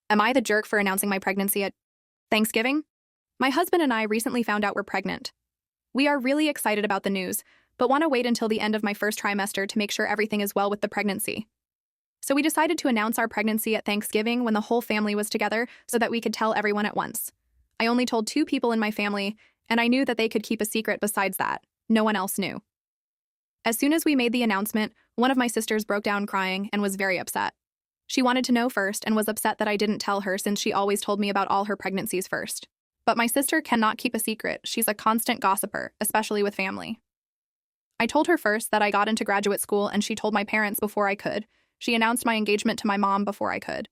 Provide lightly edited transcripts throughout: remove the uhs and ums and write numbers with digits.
Am I the jerk for announcing my pregnancy at Thanksgiving? My husband and I recently found out we're pregnant. We are really excited about the news, but want to wait until the end of my first trimester to make sure everything is well with the pregnancy. So we decided to announce our pregnancy at Thanksgiving when the whole family was together so that we could tell everyone at once. I only told 2 people in my family, and I knew that they could keep a secret besides that. No one else knew. As soon as we made the announcement, one of my sisters broke down crying and was very upset. She wanted to know first and was upset that I didn't tell her since she always told me about all her pregnancies first. But my sister cannot keep a secret. She's a constant gossiper, especially with family. I told her first that I got into graduate school and she told my parents before I could. She announced my engagement to my mom before I could.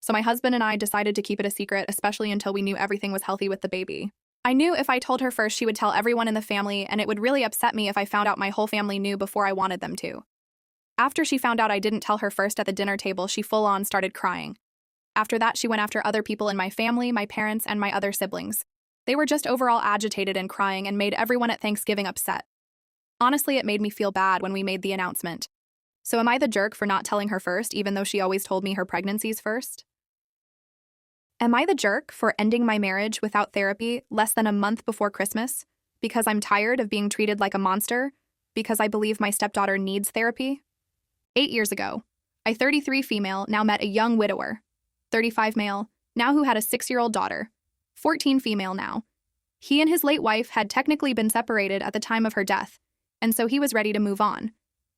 So my husband and I decided to keep it a secret, especially until we knew everything was healthy with the baby. I knew if I told her first, she would tell everyone in the family, and it would really upset me if I found out my whole family knew before I wanted them to. After she found out I didn't tell her first at the dinner table, she full-on started crying. After that, she went after other people in my family, my parents, and my other siblings. They were just overall agitated and crying and made everyone at Thanksgiving upset. Honestly, it made me feel bad when we made the announcement. So am I the jerk for not telling her first, even though she always told me her pregnancies first? Am I the jerk for ending my marriage without therapy less than a month before Christmas because I'm tired of being treated like a monster because I believe my stepdaughter needs therapy? 8 years ago, a 33 female now met a young widower, 35 male, now who had a 6-year-old daughter, 14 female now. He and his late wife had technically been separated at the time of her death, and so he was ready to move on.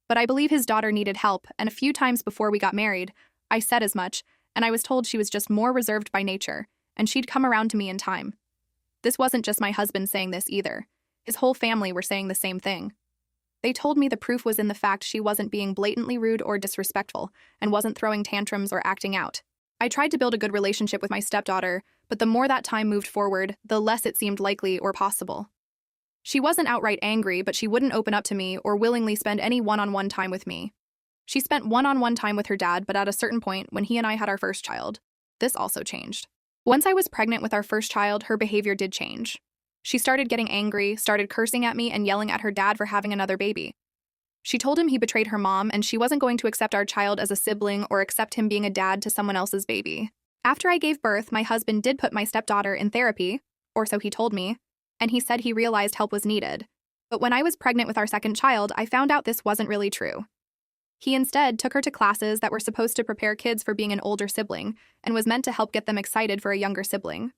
But I believe his daughter needed help, and a few times before we got married, I said as much, and I was told she was just more reserved by nature, and she'd come around to me in time. This wasn't just my husband saying this either. His whole family were saying the same thing. They told me the proof was in the fact she wasn't being blatantly rude or disrespectful, and wasn't throwing tantrums or acting out. I tried to build a good relationship with my stepdaughter, but the more that time moved forward, the less it seemed likely or possible. She wasn't outright angry, but she wouldn't open up to me or willingly spend any one-on-one time with me. She spent one-on-one time with her dad, but at a certain point, when he and I had our first child, this also changed. Once I was pregnant with our first child, her behavior did change. She started getting angry, started cursing at me, and yelling at her dad for having another baby. She told him he betrayed her mom, and she wasn't going to accept our child as a sibling or accept him being a dad to someone else's baby. After I gave birth, my husband did put my stepdaughter in therapy, or so he told me, and he said he realized help was needed. But when I was pregnant with our second child, I found out this wasn't really true. He instead took her to classes that were supposed to prepare kids for being an older sibling and was meant to help get them excited for a younger sibling.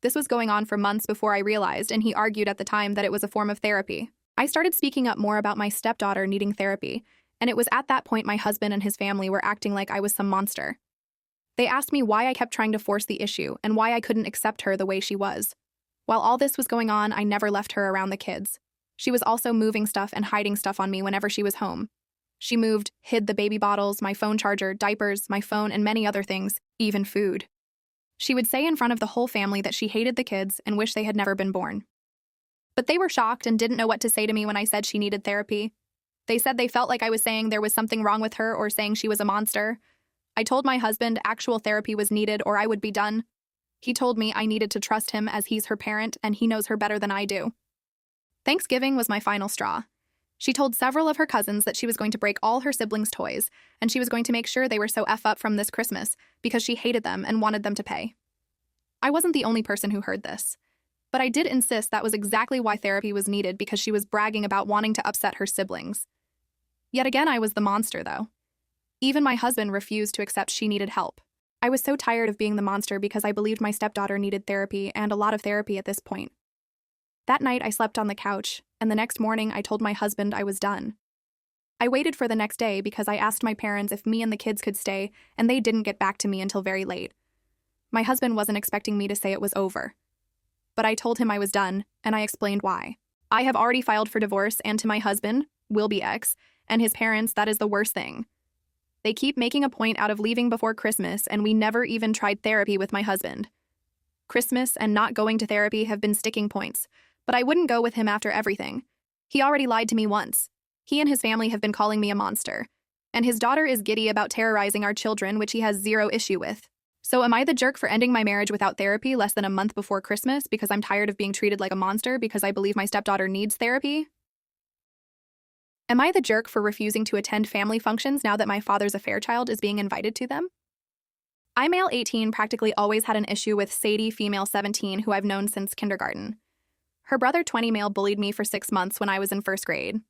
This was going on for months before I realized, and he argued at the time that it was a form of therapy. I started speaking up more about my stepdaughter needing therapy, and it was at that point my husband and his family were acting like I was some monster. They asked me why I kept trying to force the issue and why I couldn't accept her the way she was. While all this was going on, I never left her around the kids. She was also moving stuff and hiding stuff on me whenever she was home. She moved, hid the baby bottles, my phone charger, diapers, my phone, and many other things, even food. She would say in front of the whole family that she hated the kids and wished they had never been born. But they were shocked and didn't know what to say to me when I said she needed therapy. They said they felt like I was saying there was something wrong with her or saying she was a monster. I told my husband actual therapy was needed or I would be done. He told me I needed to trust him as he's her parent and he knows her better than I do. Thanksgiving was my final straw. She told several of her cousins that she was going to break all her siblings' toys, and she was going to make sure they were so F up from this Christmas because she hated them and wanted them to pay. I wasn't the only person who heard this, but I did insist that was exactly why therapy was needed because she was bragging about wanting to upset her siblings. Yet again, I was the monster, though. Even my husband refused to accept she needed help. I was so tired of being the monster because I believed my stepdaughter needed therapy and a lot of therapy at this point. That night, I slept on the couch, and the next morning, I told my husband I was done. I waited for the next day because I asked my parents if me and the kids could stay, and they didn't get back to me until very late. My husband wasn't expecting me to say it was over. But I told him I was done, and I explained why. I have already filed for divorce, and to my husband, will-be ex, and his parents, that is the worst thing. They keep making a point out of leaving before Christmas, and we never even tried therapy with my husband. Christmas and not going to therapy have been sticking points, but I wouldn't go with him after everything. He already lied to me once. He and his family have been calling me a monster. And his daughter is giddy about terrorizing our children, which he has zero issue with. So am I the jerk for ending my marriage without therapy less than a month before Christmas because I'm tired of being treated like a monster because I believe my stepdaughter needs therapy? Am I the jerk for refusing to attend family functions now that my father's affair child is being invited to them? I, male 18, practically always had an issue with Sadie, female 17, who I've known since kindergarten. Her brother, 20, male, bullied me for 6 months when I was in first grade.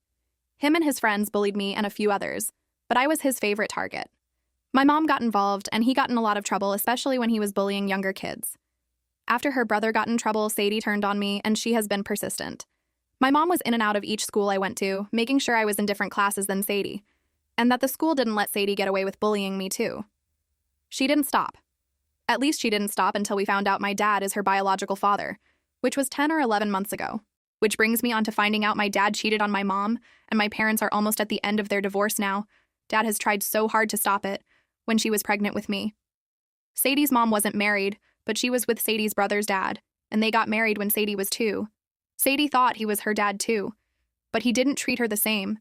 Him and his friends bullied me and a few others, but I was his favorite target. My mom got involved, and he got in a lot of trouble, especially when he was bullying younger kids. After her brother got in trouble, Sadie turned on me, and she has been persistent. My mom was in and out of each school I went to, making sure I was in different classes than Sadie, and that the school didn't let Sadie get away with bullying me too. She didn't stop. At least she didn't stop until we found out my dad is her biological father, which was 10 or 11 months ago. Which brings me on to finding out my dad cheated on my mom, and my parents are almost at the end of their divorce now. Dad has tried so hard to stop it when she was pregnant with me. Sadie's mom wasn't married, but she was with Sadie's brother's dad, and they got married when Sadie was 2. Sadie thought he was her dad too, but he didn't treat her the same.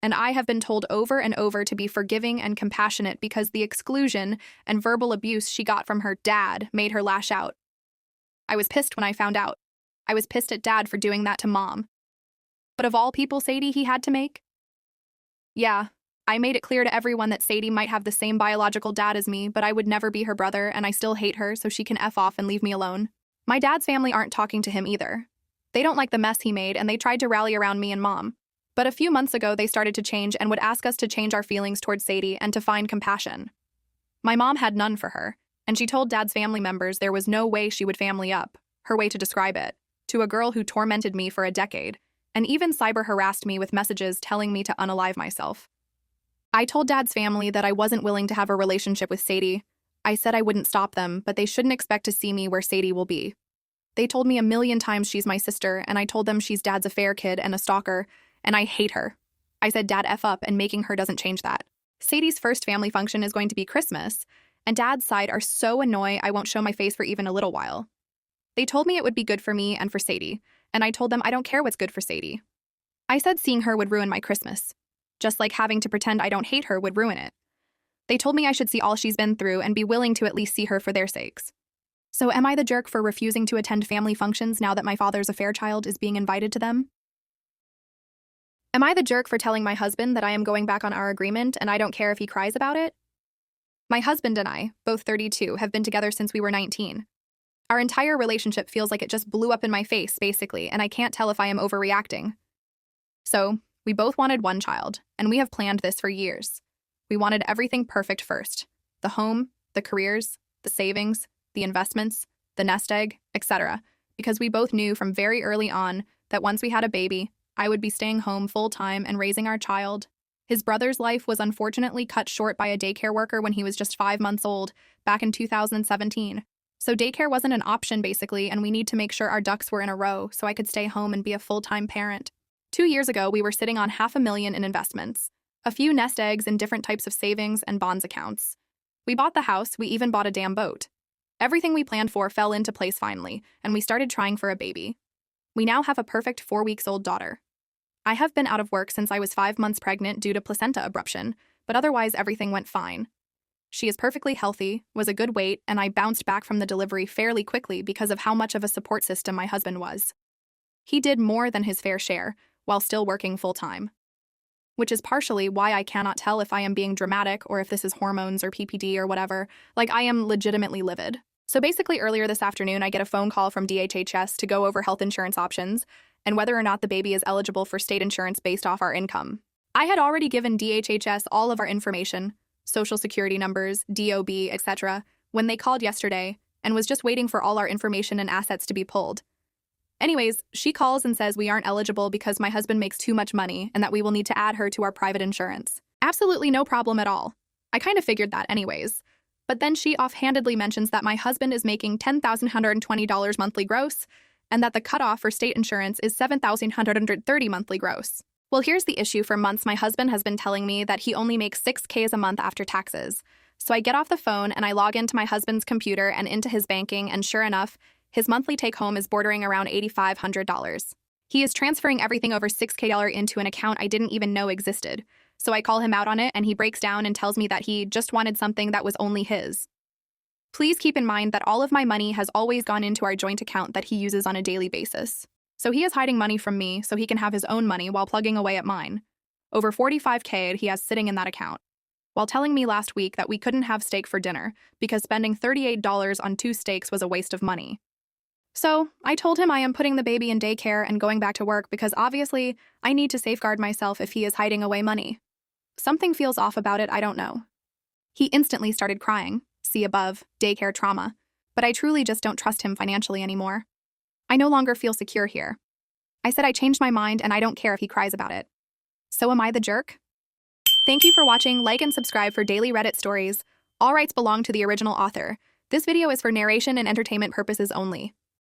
And I have been told over and over to be forgiving and compassionate because the exclusion and verbal abuse she got from her dad made her lash out. I was pissed when I found out. I was pissed at Dad for doing that to Mom. But of all people Sadie he had to make? Yeah, I made it clear to everyone that Sadie might have the same biological dad as me, but I would never be her brother, and I still hate her, so she can F off and leave me alone. My dad's family aren't talking to him either. They don't like the mess he made, and they tried to rally around me and Mom. But a few months ago, they started to change and would ask us to change our feelings towards Sadie and to find compassion. My mom had none for her, and she told Dad's family members there was no way she would family up, her way to describe it, to a girl who tormented me for a decade, and even cyber-harassed me with messages telling me to unalive myself. I told Dad's family that I wasn't willing to have a relationship with Sadie. I said I wouldn't stop them, but they shouldn't expect to see me where Sadie will be. They told me a million times she's my sister, and I told them she's Dad's affair kid and a stalker, and I hate her. I said Dad F up, and making her doesn't change that. Sadie's first family function is going to be Christmas, and Dad's side are so annoyed I won't show my face for even a little while. They told me it would be good for me and for Sadie, and I told them I don't care what's good for Sadie. I said seeing her would ruin my Christmas, just like having to pretend I don't hate her would ruin it. They told me I should see all she's been through and be willing to at least see her for their sakes. So am I the jerk for refusing to attend family functions now that my father's affair child is being invited to them? Am I the jerk for telling my husband that I am going back on our agreement and I don't care if he cries about it? My husband and I, both 32, have been together since we were 19. Our entire relationship feels like it just blew up in my face, basically, and I can't tell if I am overreacting. So, we both wanted one child, and we have planned this for years. We wanted everything perfect first. The home, the careers, the savings, the investments, the nest egg, etc. Because we both knew from very early on that once we had a baby, I would be staying home full-time and raising our child. His brother's life was unfortunately cut short by a daycare worker when he was just 5 months old, back in 2017. So daycare wasn't an option, basically, and we need to make sure our ducks were in a row so I could stay home and be a full-time parent. 2 years ago, we were sitting on $500,000 in investments, a few nest eggs and different types of savings and bonds accounts. We bought the house, we even bought a damn boat. Everything we planned for fell into place finally, and we started trying for a baby. We now have a perfect 4-week-old daughter. I have been out of work since I was 5 months pregnant due to placenta abruption, but otherwise everything went fine. She is perfectly healthy, was a good weight, and I bounced back from the delivery fairly quickly because of how much of a support system my husband was. He did more than his fair share, while still working full-time. Which is partially why I cannot tell if I am being dramatic or if this is hormones or PPD or whatever. Like, I am legitimately livid. So basically earlier this afternoon, I get a phone call from DHHS to go over health insurance options and whether or not the baby is eligible for state insurance based off our income. I had already given DHHS all of our information, social security numbers, DOB, etc., when they called yesterday and was just waiting for all our information and assets to be pulled. Anyways, she calls and says we aren't eligible because my husband makes too much money and that we will need to add her to our private insurance. Absolutely no problem at all. I kind of figured that anyways. But then she offhandedly mentions that my husband is making $10,120 monthly gross and that the cutoff for state insurance is $7,130 monthly gross. Well, here's the issue. For months, my husband has been telling me that he only makes $6,000 a month after taxes. So I get off the phone and I log into my husband's computer and into his banking, and sure enough, his monthly take-home is bordering around $8,500. He is transferring everything over $6,000 into an account I didn't even know existed. So I call him out on it, and he breaks down and tells me that he just wanted something that was only his. Please keep in mind that all of my money has always gone into our joint account that he uses on a daily basis. So he is hiding money from me so he can have his own money while plugging away at mine. Over $45,000 he has sitting in that account. while telling me last week that we couldn't have steak for dinner because spending $38 on 2 steaks was a waste of money. So, I told him I am putting the baby in daycare and going back to work because obviously I need to safeguard myself if he is hiding away money. Something feels off about it, I don't know. He instantly started crying, see above, daycare trauma, but I truly just don't trust him financially anymore. I no longer feel secure here. I said I changed my mind and I don't care if he cries about it. So am I the jerk? Thank you for watching. Like and subscribe for daily Reddit stories. All rights belong to the original author. This video is for narration and entertainment purposes only.